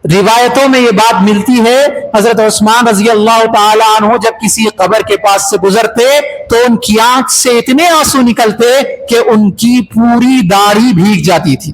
روایتوں میں یہ بات ملتی ہے، حضرت عثمان رضی اللہ تعالی عنہ جب کسی قبر کے پاس سے گزرتے تو ان کی آنکھ سے اتنے آنسو نکلتے کہ ان کی پوری داڑھی بھیگ جاتی تھی،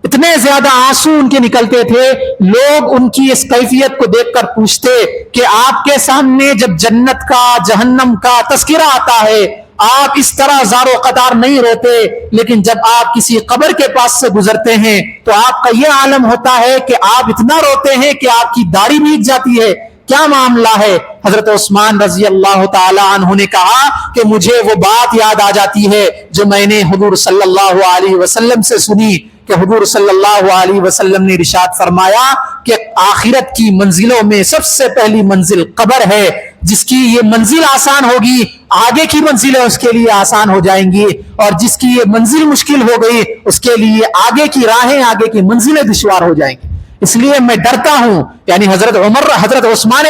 اتنے زیادہ آنسو ان کے نکلتے تھے۔ لوگ ان کی اس کیفیت کو دیکھ کر پوچھتے کہ آپ کے سامنے جب جنت کا جہنم کا تذکرہ آتا ہے آپ اس طرح زار و قطار نہیں روتے، لیکن جب آپ کسی قبر کے پاس سے گزرتے ہیں تو آپ کا یہ عالم ہوتا ہے کہ آپ اتنا روتے ہیں کہ آپ کی داڑھی بھیگ جاتی ہے، کیا معاملہ ہے؟ حضرت عثمان رضی اللہ تعالی عنہ نے کہا کہ مجھے وہ بات یاد آ جاتی ہے جو میں نے حضور صلی اللہ علیہ وسلم سے سنی کہ حضور صلی اللہ علیہ وسلم نے ارشاد فرمایا کہ آخرت کی منزلوں میں سب سے پہلی منزل قبر ہے، جس کی یہ منزل آسان ہوگی آگے کی منزلیں اس کے لیے آسان ہو جائیں گی، اور جس کی یہ منزل مشکل ہو گئی اس کے لیے آگے کی راہیں آگے کی منزلیں دشوار ہو جائیں گی۔ اس لیے میں ڈرتا ہوں، یعنی حضرت عثمان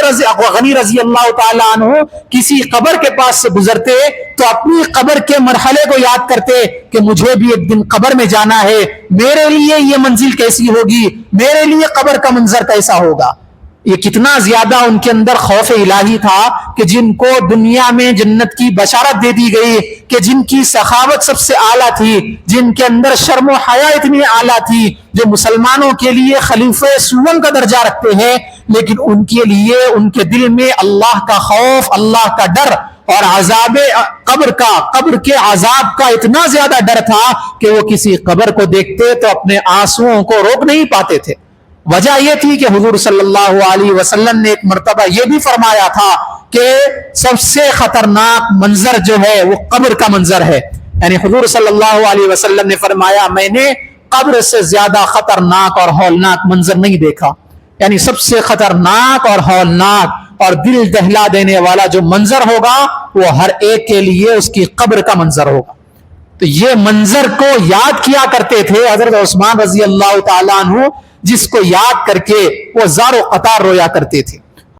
غنی رضی اللہ تعالیٰ عنہ کسی قبر کے پاس سے گزرتے تو اپنی قبر کے مرحلے کو یاد کرتے کہ مجھے بھی ایک دن قبر میں جانا ہے، میرے لیے یہ منزل کیسی ہوگی، میرے لیے قبر کا منظر کیسا ہوگا۔ یہ کتنا زیادہ ان کے اندر خوف الہی تھا کہ جن کو دنیا میں جنت کی بشارت دے دی گئی، کہ جن کی سخاوت سب سے اعلیٰ تھی، جن کے اندر شرم و حیا اتنی اعلیٰ تھی، جو مسلمانوں کے لیے خلیفہ سوم کا درجہ رکھتے ہیں، لیکن ان کے لیے ان کے دل میں اللہ کا خوف، اللہ کا ڈر اور عذاب قبر کے عذاب کا اتنا زیادہ ڈر تھا کہ وہ کسی قبر کو دیکھتے تو اپنے آنسوؤں کو روک نہیں پاتے تھے۔ وجہ یہ تھی کہ حضور صلی اللہ علیہ وسلم نے ایک مرتبہ یہ بھی فرمایا تھا کہ سب سے خطرناک منظر جو ہے وہ قبر کا منظر ہے، یعنی حضور صلی اللہ علیہ وسلم نے فرمایا میں نے قبر سے زیادہ خطرناک اور ہولناک منظر نہیں دیکھا، یعنی سب سے خطرناک اور ہولناک اور دل دہلا دینے والا جو منظر ہوگا وہ ہر ایک کے لیے اس کی قبر کا منظر ہوگا۔ تو یہ منظر کو یاد کیا کرتے تھے حضرت عثمان رضی اللہ تعالیٰ عنہ، جس کو یاد کر کے وہ زار و قطار رویا کرتے تھے۔